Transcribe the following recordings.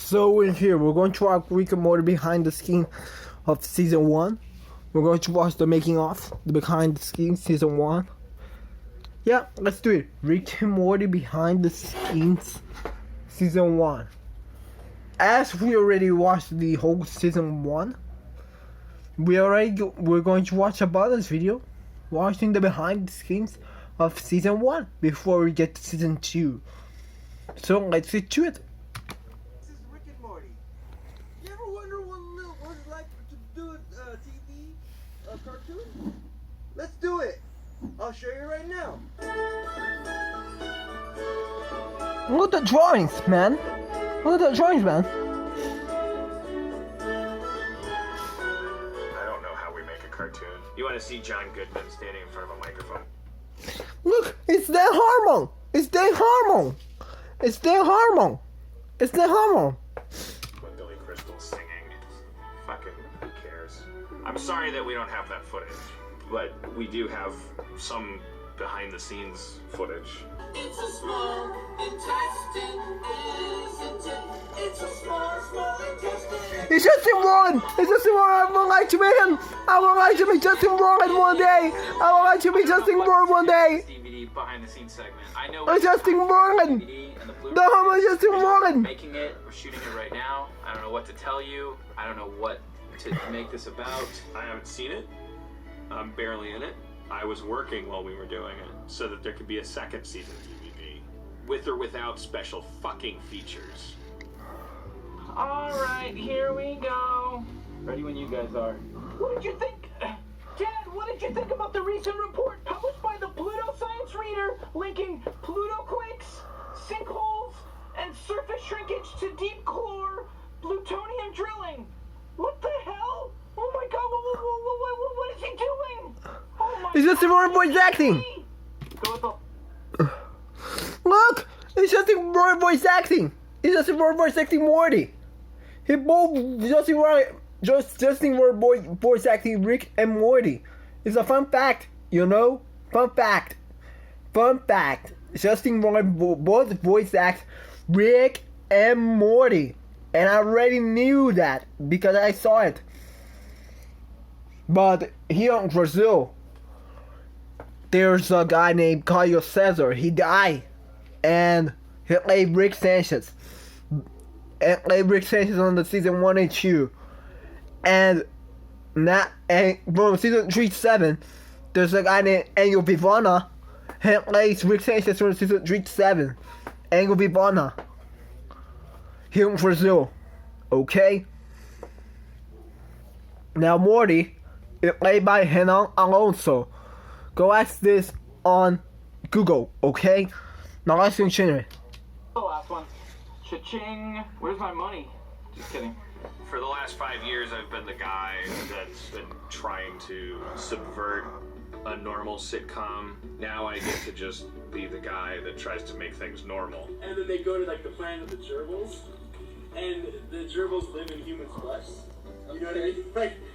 So in here, we're going to watch Rick and Morty behind the scenes of season 1. We're going to watch the making of, the behind the scenes season 1. Yeah, let's do it. Rick and Morty behind the scenes season 1. As we already watched the whole season 1, we're going to watch a bonus video watching the behind the scenes of season 1 before we get to season 2. So let's get to it. This is Rick and Morty. You ever wonder what it's like to do a TV cartoon? Let's do it. I'll show you right now. Look at the drawings, man. Look at the drawings, man. I don't know how we make a cartoon. You want to see John Goodman standing in front of a microphone? Look, it's Dan Harmon. It's Dan Harmon. It's Dan Harmon. It's Dan Harmon. With Billy Crystal singing. Fucking who cares? I'm sorry that we don't have that footage, but we do have some behind the scenes footage. It's a small intestine, isn't it? It's a small intestine. It's Justin Roiland. It's Justin Roiland. I would like to meet him. I would like to meet Justin Roiland one day. I would like to meet Justin Roiland one day. DVD behind the scenes segment. I know It's Justin Roiland. DVD and the The Harmon Justin Roiland. making it. We're shooting it right now. I don't know what to tell you. I don't know what to make this about. I haven't seen it. I'm barely in it. I was working while we were doing it so that there could be a second season DVD. With or without special fucking features. Alright, here we go. Ready when you guys are. What did you think? Dad, what did you think about the recent report published by the Pluto Science Reader linking Pluto quakes, sinkholes, and surface shrinkage to deep core plutonium drilling? What the hell? Oh my god, what is he doing? Oh my It's Justin Roiland voice acting. Go with the... Look, it's Justin Roiland voice acting. It's Justin Roiland voice acting Morty. He both Justin Roiland voice acting Rick and Morty. It's a fun fact, you know. Fun fact. Justin Roiland both voice act Rick and Morty, and I already knew that because I saw it. But here in Brazil, there's a guy named Caio Cesar. He died, and he played Rick Sanchez. And played Rick Sanchez on the season 1 and 2. And from season 3 to 7, there's a guy named Angel Vivana. He plays Rick Sanchez from season 3 to 7. Angel Vivana. Here in Brazil. Okay? Now Morty is played by Renan Alonso. Go ask this on Google, okay? Now let's continue. The last one. Cha-ching. Where's my money? Just kidding. For the last 5 years, I've been the guy that's been trying to subvert a normal sitcom. Now I get to just be the guy that tries to make things normal. And then they go to like the planet of the gerbils, and the gerbils live in human flesh. You know what I mean?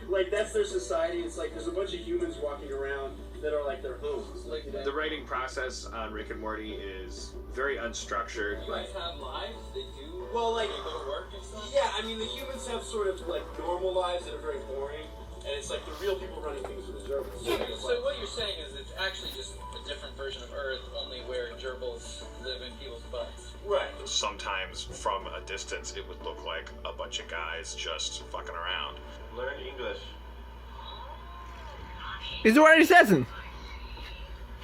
Like that's their society. It's like there's a bunch of humans walking around that are like their homes. Like The writing process on Rick and Morty is very unstructured. You guys have lives? They do? Well, like, you go to work and stuff? Yeah, I mean, the humans have sort of, like, normal lives that are very boring, and it's like the real people running things with the gerbils. So what you're saying is it's actually just a different version of Earth, only where gerbils live in people's butts. Right. Sometimes from a distance it would look like a bunch of guys just fucking around. Learn English. It's already says it.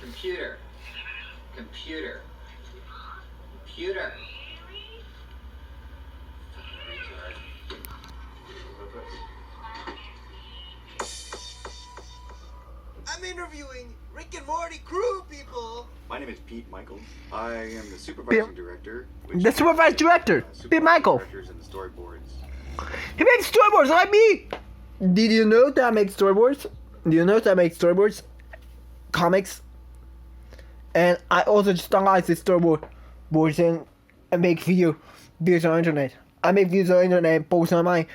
Computer. Computer. Computer. I'm interviewing Rick and Morty crew people. My name is Pete Michael. I am the supervising director. The supervising director, Pete Michael. Directors and the storyboards. He makes storyboards like me. Did you know that I make storyboards? Do you know that I make storyboards? Comics. And I also just analyze the storyboards and make videos on the internet. I make videos on the internet and post on my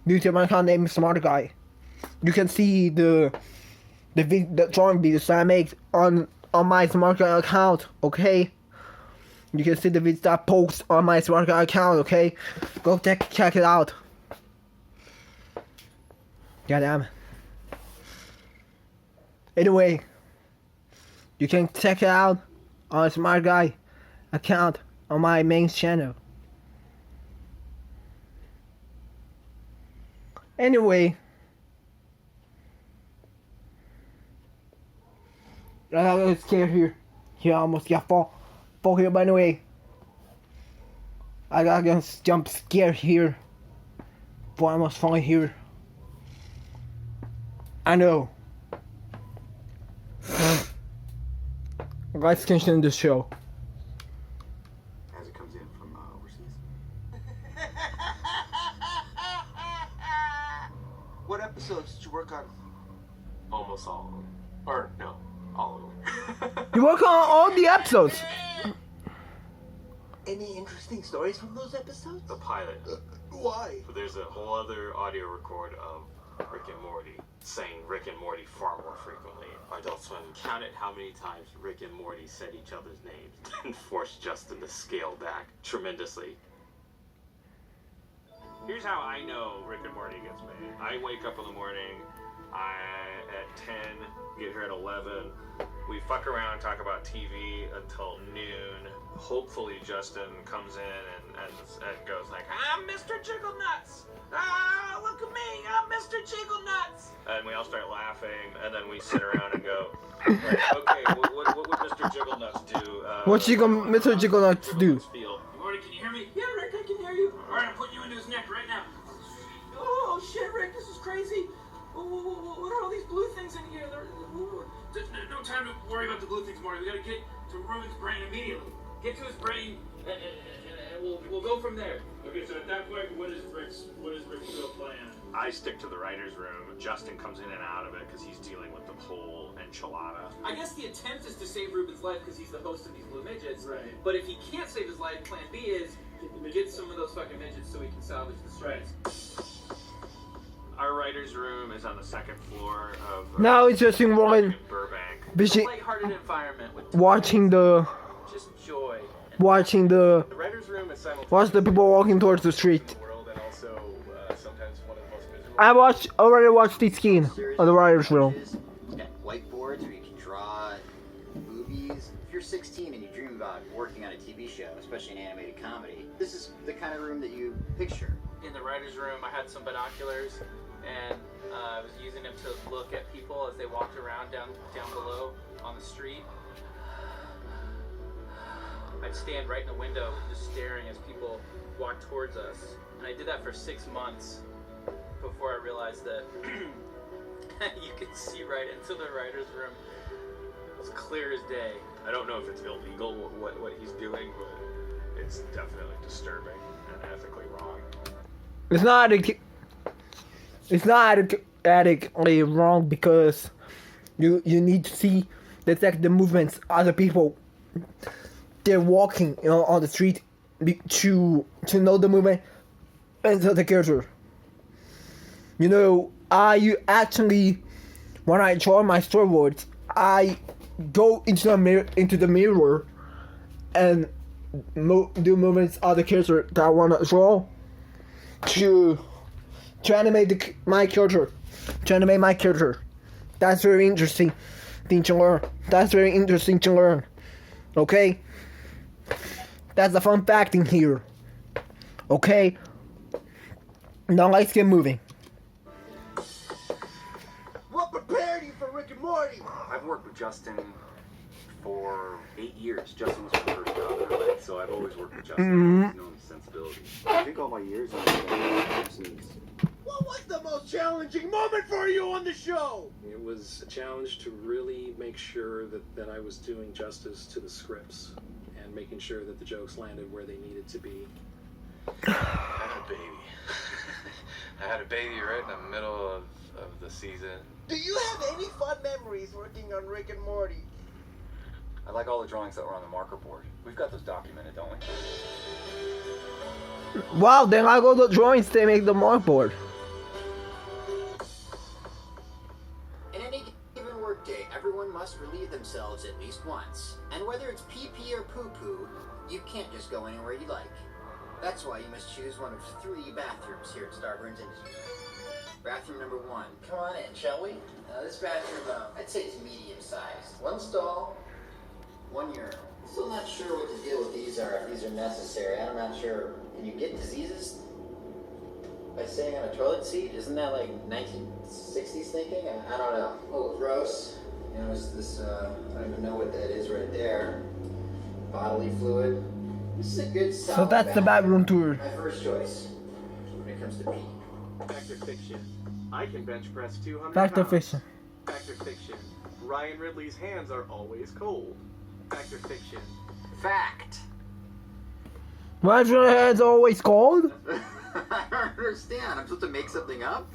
YouTube account named SmartGuy. You can see the drawing videos that I make on my SmartGuy account, okay? You can see the videos that I post on my SmartGuy account, okay? Go check it out. Goddamn. Anyway, you can check it out on SmartGuy account on my main channel. Anyway, I got scared here. Here I almost got fall here, by the way. I got jump scared here. But I almost fall here. I know. Let's continue the show. As it comes in from overseas. What episodes did you work on? Almost all of them. Or, no, all of them. You work on all the episodes. Any interesting stories from those episodes? The pilot. Why? But there's a whole other audio record of Rick and Morty saying Rick and Morty far more frequently. Our adult swim counted how many times Rick and Morty said each other's names and forced Justin to scale back tremendously. Here's how I know Rick and Morty gets made. I wake up in the morning, at 10, get here at 11. We fuck around, talk about TV until noon. Hopefully Justin comes in and goes like, I'm Mr. Jiggle Nuts! Ah, look at me, I'm Mr. Jiggle Nuts! And we all start laughing, and then we sit around and go, okay, what would Mr. Jiggle Nuts do? What Mr. Jiggle Nuts do? Morty, can you hear me? Yeah, Rick, I can hear you. Alright, I'm putting you into his neck right now. Oh, shit, Rick, this is crazy. What are all these blue things in here? No time to worry about the blue things, Morty. We gotta get to Ruben's brain immediately. Get to his brain, and we'll go from there. Okay, so at that point, what is Rick's real plan? I stick to the writer's room. Justin comes in and out of it because he's dealing with the whole enchilada. I guess the attempt is to save Ruben's life because he's the host of these blue midgets. Right. But if he can't save his life, plan B is get some of those fucking midgets so we can salvage the strings. Our writer's room is on the second floor of Now it's just in Roiland, Burbank. It's a lighthearted environment with watching the joy. The writer's room is watch the people walking towards the street. world and also sometimes one of the most miserable. I already watched the scene of the writer's room. Whiteboards where you can draw movies. If you're 16 and you dream about working on a TV show, especially an animated comedy, this is the kind of room that you picture. In the writer's room, I had some binoculars, and I was using them to look at people as they walked around down below on the street. I'd stand right in the window just staring as people walked towards us. And I did that for 6 months before I realized that you can see right into the writer's room. It's clear as day. I don't know if it's illegal what he's doing, but it's definitely disturbing and ethically wrong. It's not ethically wrong because you need to detect the movements of other people. They're walking, on the street to know the movement and the character. I actually, when I draw my storyboards, I go into the mirror and do movements of the character that I want to draw to animate my character. That's very interesting thing to learn. Okay? That's a fun fact in here. Okay? Now let's get moving. What prepared you for Rick and Morty? I've worked with Justin for 8 years. Justin was my first job in LA, so I've always worked with Justin. I've always known his sensibilities. I think all my years I've been What was the most challenging moment for you on the show? It was a challenge to really make sure that I was doing justice to the scripts and making sure that the jokes landed where they needed to be. I had a baby. I had a baby right in the middle of the season. Do you have any fun memories working on Rick and Morty? I like all the drawings that were on the marker board. We've got those documented, don't we? Wow, then I go to the drawings to make the markboard. In any given workday, everyone must relieve themselves at least once. And whether it's pee-pee or poo-poo, you That's why you must choose one of 3 bathrooms here at Starburns Industries. Bathroom number 1. Come on in, shall we? This bathroom, I'd say it's medium sized. 1 stall, 1 urinal. Still not sure what the deal with these are, if these are necessary. I'm not sure. Can you get diseases by sitting on a toilet seat? Isn't that like 1960s thinking? I don't know. Oh, gross. You know, this I don't even know what that is right there. Bodily fluid. This is a good solid So that's the bathroom tour. My first choice when it comes to pee. Fact or fiction? I can bench press 200 Fact or pounds. fiction? Fact or fiction? Ryan Ridley's hands are always cold. Fact or fiction? Fact. Why is your head always cold? I don't understand. I'm supposed to make something up?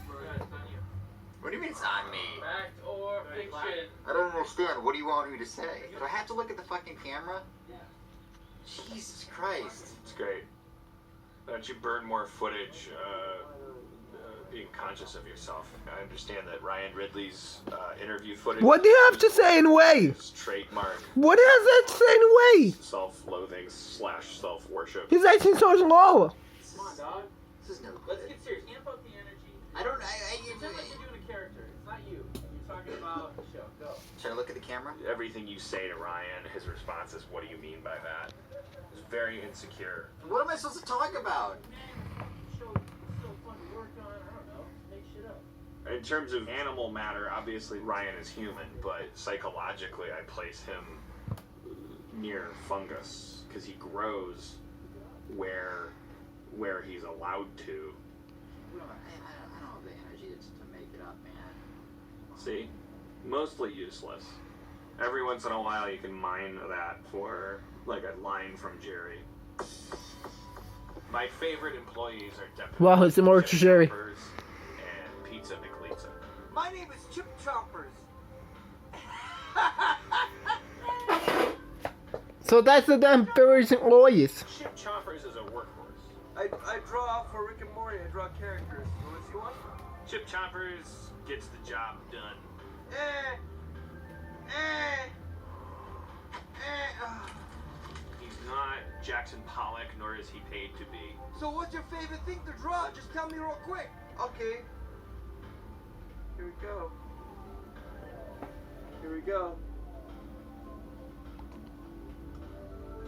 What do you mean it's on me? Fact or fiction? I don't understand. What do you want me to say? Do I have to look at the fucking camera? Yeah. Jesus Christ. It's great. Why don't you burn more footage being conscious of yourself? I understand that Ryan Ridley's interview footage... What do you have to say anyway? ...is trademark What does that say anyway? self-loathing / self-worship. He's acting so slow. Come on, dog. This is no Let's good. get serious. Amp up the energy. I don't... Pretend like you're doing a character. It's not you. You're talking about the show. Go. Should I look at the camera? Everything you say to Ryan, his response is, what do you mean by that? He's very insecure. What am I supposed to talk about? Show so fun to work on. I don't know. Make shit up. In terms of animal matter, obviously Ryan is human, but psychologically I place him near fungus because he grows where he's allowed to. I don't have the energy to make it up, man. See? Mostly useless. Every once in a while you can mine that for like a line from Jerry. My favorite employees are definitely Wow, it's more Chip Jerry. Choppers and Pizza McLeetza. My name is Chip Choppers. So that's the damn favorite employees. Chip Choppers is a workhorse. I draw for Rick and Morty. I draw characters. You want to see one? Chip Choppers gets the job done. He's not Jackson Pollock, nor is he paid to be. So what's your favorite thing to draw? Just tell me real quick. Okay. Here we go. Here we go.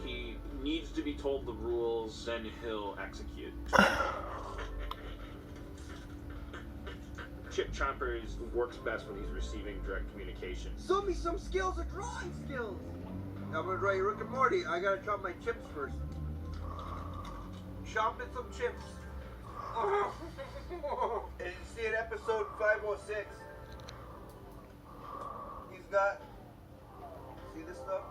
He needs to be told the rules, then he'll execute. Chip Choppers works best when he's receiving direct communication. Show me some skills or drawing skills. I'm gonna draw you Rick and Morty. I gotta chop my chips first. Chopping some chips. And you see in episode 506, he's got, see this stuff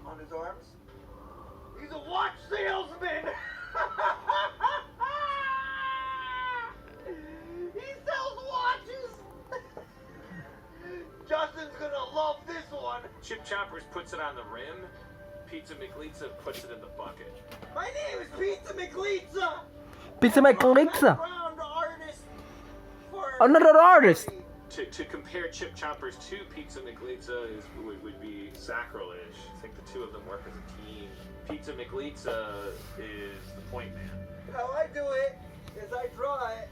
on his arms? He's a watch salesman! He sells watches! Justin's gonna love this one! Chip Choppers puts it on the rim. Pizza McLeetza puts it in the bucket. My name is Pizza McLeetza! Pizza McLeetza. Background artist for Another artist. To compare Chip Choppers to Pizza McLeetza would be sacrilege. I think the two of them work as a team. Pizza McLeetza is the point man. How I do it is I draw it,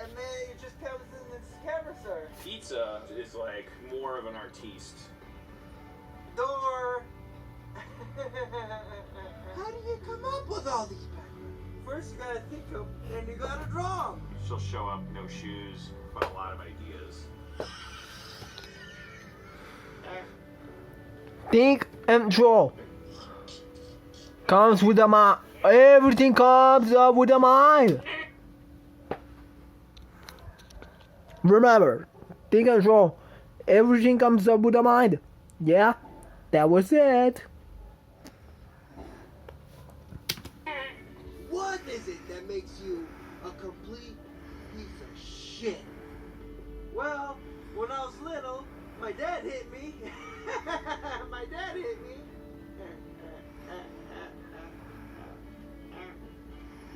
and then it just comes in this camera, sir. Pizza is like more of an artiste. Door. How do you come up with all these patterns? First you gotta think of, and you gotta draw them. She'll show up, no shoes, but a lot of ideas. Think and draw. Comes with a mind. Everything comes up with a mind. Remember, think and draw. Everything comes up with a mind. Yeah, that was it. What is it that makes you a complete piece of shit? Well, when I was little, my dad hit me. My dad hit me.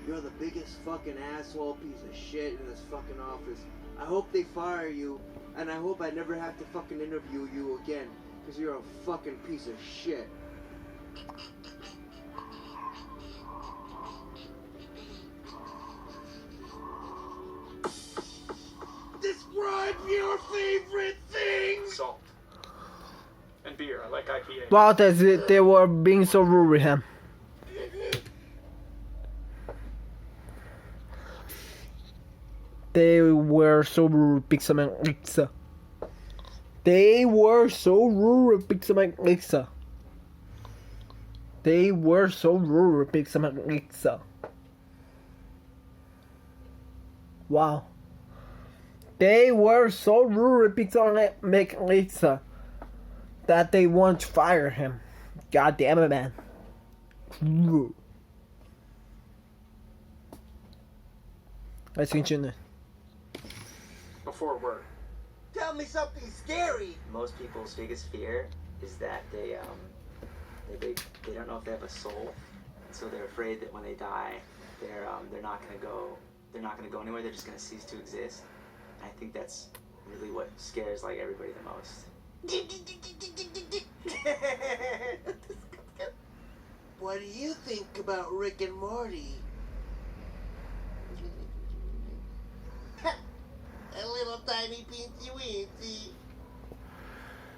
You're the biggest fucking asshole piece of shit in this fucking office. I hope they fire you, and I hope I never have to fucking interview you again, because you're a fucking piece of shit. Describe your favorite thing! Salt. And beer. I like IPA. Wow, that's it. They were being so rude with him. They were so rude, Pixar and Lisa. They were so rude, Pixar and Lisa. They were so rude, Pixar and Lisa. Wow. They were so rude, Pixar and Lisa, that they want to fire him. God damn it, man. Let's continue. Before work. Tell me something scary! Most people's biggest fear is that they don't know if they have a soul, so they're afraid that when they die, they're not gonna go anywhere. They're just gonna cease to exist. And I think that's really what scares like everybody the most. What do you think about Rick and Morty? A little tiny peensy weensy.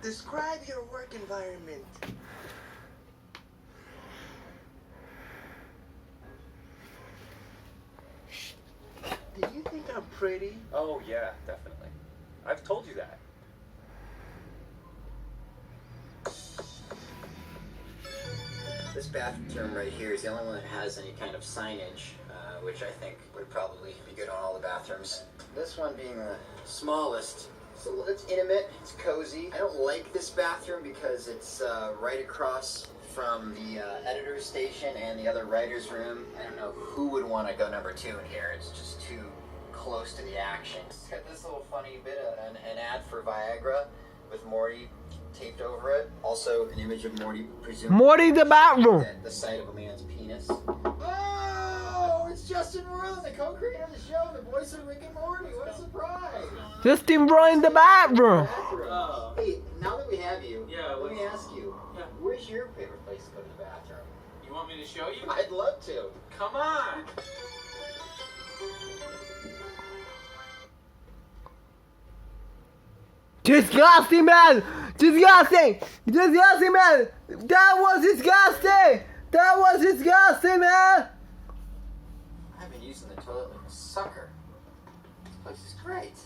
Describe your work environment. Do you think I'm pretty? Oh yeah, definitely. I've told you that. This bathroom right here is the only one that has any kind of signage, which I think would probably be good on all the bathrooms. This one being the smallest, so it's intimate, it's cozy. I don't like this bathroom because it's right across from the editor's station and the other writer's room. I don't know who would want to go number 2 in here. It's just too close to the action. It's got this little funny bit of an ad for Viagra with Morty taped over it. Also, an image of Morty, presumably Morty the bathroom. the sight of a man's penis. Oh, it's Justin Roiland, the co-creator of the show, the voice of Rick and Morty. What a surprise! Justin Roiland in the bathroom. Hey, now that we have you, Yeah, let me ask you, where's your favorite place to go to the bathroom? You want me to show you? I'd love to. Come on. Disgusting, man! Disgusting! Disgusting, man! That was disgusting! That was disgusting, man! I've been using the toilet like a sucker. This place is great.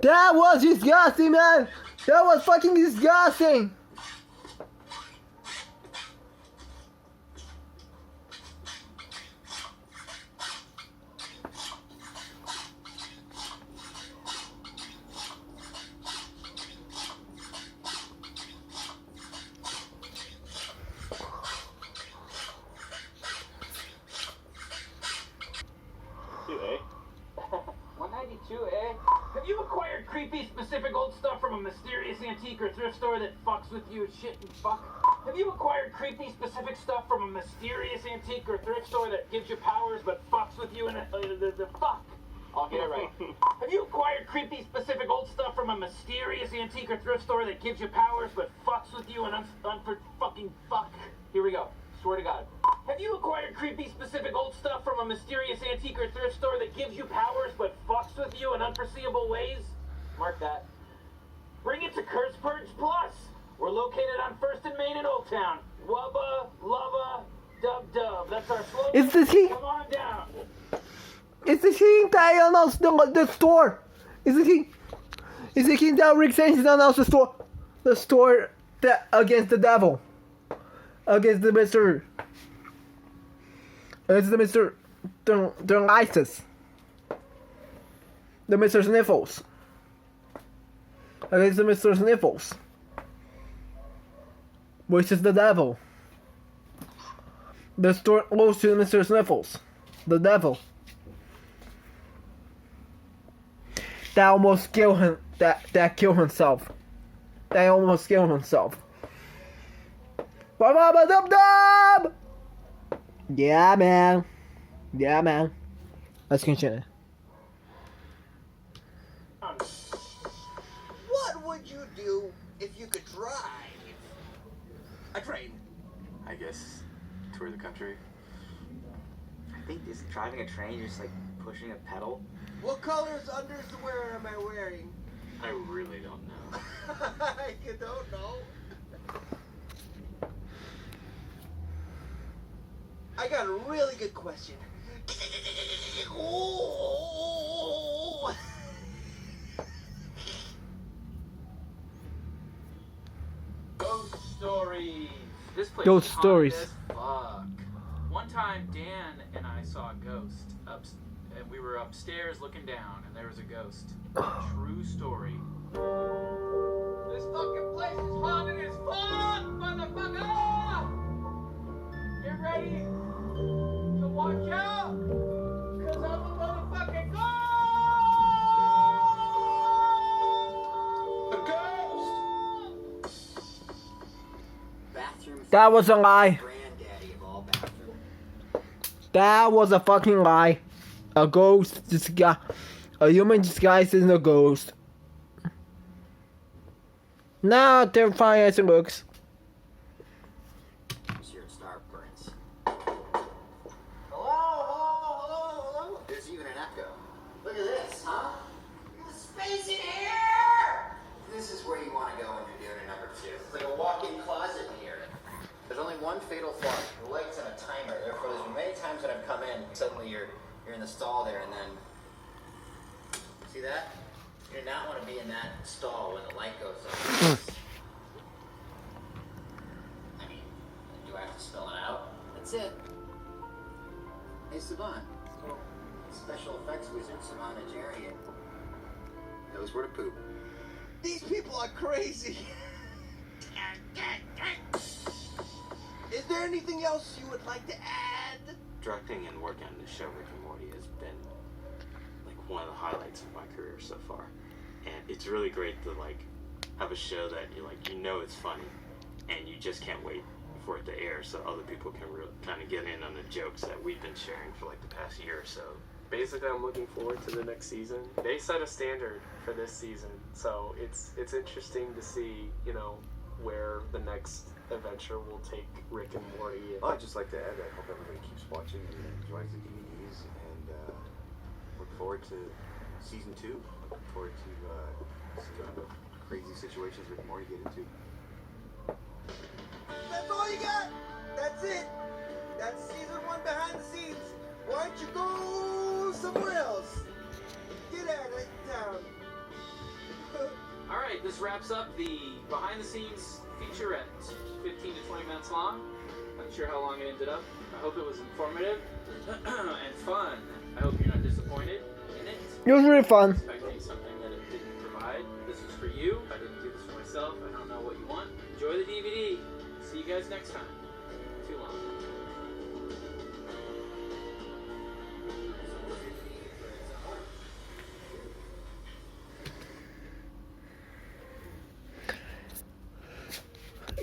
That was disgusting, man! That was fucking disgusting! Have you acquired creepy, specific old stuff from a mysterious antique or thrift store that fucks with you as shit and fuck? Have you acquired creepy, specific stuff from a mysterious antique or thrift store that gives you powers but fucks with you and the fuck? I'll get it right. Have you acquired creepy, specific old stuff from a mysterious antique or thrift store that gives you powers but fucks with you and fucking fuck? Here we go. Swear to God. Have you acquired creepy, specific old stuff from a mysterious antique or thrift store that gives you powers but fucks with you in unforeseeable ways? Mark that. Bring it to Curse Purge Plus. We're located on 1st and Main in Old Town. Wubba, lubba, dub dub. That's our slogan. It's the he. Come on down. It's the king that announced the store. It's the king. It's the king that Rick Sanchez announced the store. The store that against the devil. Against the Mr. It's the Mr. Derlitis. The Mr. Sniffles. Against the Mr. Sniffles. Which is the devil. The store goes to Mr. Sniffles. The devil. That almost killed him. That killed himself. That almost killed himself. Dub-dub! Yeah, man. Yeah, man. Let's continue. What would you do if you could drive a train? I guess tour the country. I think just driving a train, you're just like pushing a pedal. What color's underwear am I wearing? I really don't know. I don't know. I got a really good question. Ooh. Ghost stories. This place Ghost is stories. haunted as fuck. One time, Dan and I saw a ghost and we were upstairs looking down, and there was a ghost. True story. This fucking place is haunted as fuck, motherfucker! Get ready to watch out, cause I'm a motherfucking ghost! Bathroom. That was a lie. Granddaddy of all bathrooms. That was a fucking lie. A ghost disguise. A human disguised as a ghost. Not terrifying as it looks. Who's here at Starburns? Hello? There's even an echo. Look at this, huh? Look at the space in here! This is where you want to go when you're doing a number 2. It's like a walk-in closet in here. There's only one fatal flaw. The lights and a timer. Therefore, there's been many times that I've come in, suddenly you're in the stall there, and then... See that? You do not want to be in that stall when the light goes on. I mean, do I have to spell it out? That's it. Hey, Saban. Special effects wizard, Saban Najarian. Knows where to poop. These people are crazy. Is there anything else you would like to add? Directing and working on this show, Rick and Morty, has been like one of the highlights of my career so far. And it's really great to like have a show that you it's funny, and you just can't wait for it to air so other people can really kind of get in on the jokes that we've been sharing for like the past year or so. Basically, I'm looking forward to the next season. They set a standard for this season, so it's interesting to see, where the next adventure will take Rick and Morty. Well, I'd just like to add that I hope everybody keeps watching and enjoys the DVDs, and look forward to season 2. Look forward to seeing all the crazy situations Rick and Morty get into. That's all you got? That's it? That's season 1 behind the scenes. Why don't you go somewhere else? Get out of town. Alright, this wraps up the behind the scenes featurette. 15 to 20 minutes long. Not sure how long it ended up. I hope it was informative and fun. I hope you're not disappointed in it. It was really fun. Expecting something that it didn't provide. This is for you. I didn't do this for myself. I don't know what you want. Enjoy the DVD. See you guys next time. Too long.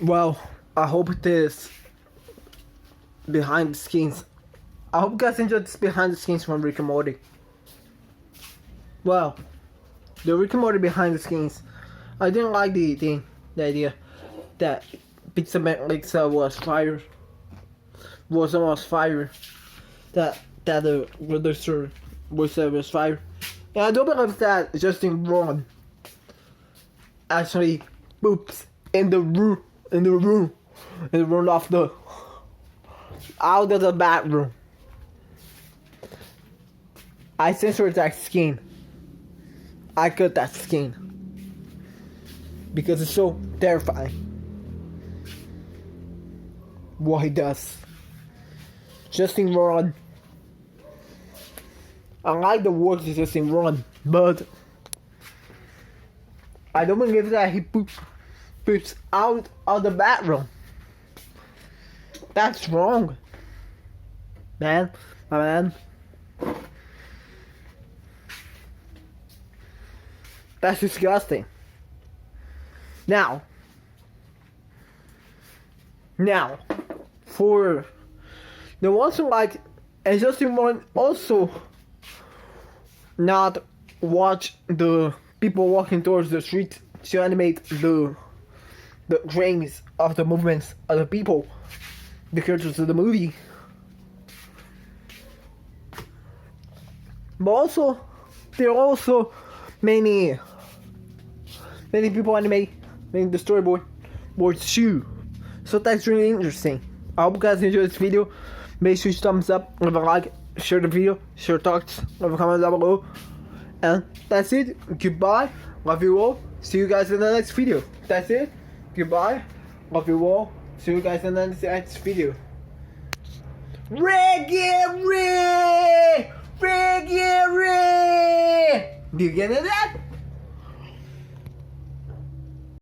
Well, I hope this behind the scenes. I hope you guys enjoyed this behind the scenes from Rick and Morty. Well, the Rick and Morty behind the scenes. I didn't like the idea that Pizza Man was fired. Was almost fired. That the producer was fired. And I don't believe that Justin Ron actually poops in the room of the out of the bathroom. I censored that skin. I cut that skin because it's so terrifying what he does. Justin Ron. I like the words of Justin Ron, but I don't believe that he poops out of the bathroom. That's wrong, man. My man. That's disgusting. Now, for the ones who like, and Justin Ron also not watch the people walking towards the street to animate the frames of the movements of the people, the characters of the movie. But also, there are also many people making the storyboard boards too. So that's really interesting. I hope you guys enjoyed this video. Make sure you thumbs up, leave a like, share the video, share your thoughts, leave a comment down below. And that's it. Goodbye. Love you all. See you guys in the next video. That's it. Goodbye. Love you all. See you guys in the next video. Reggae! Do you get that?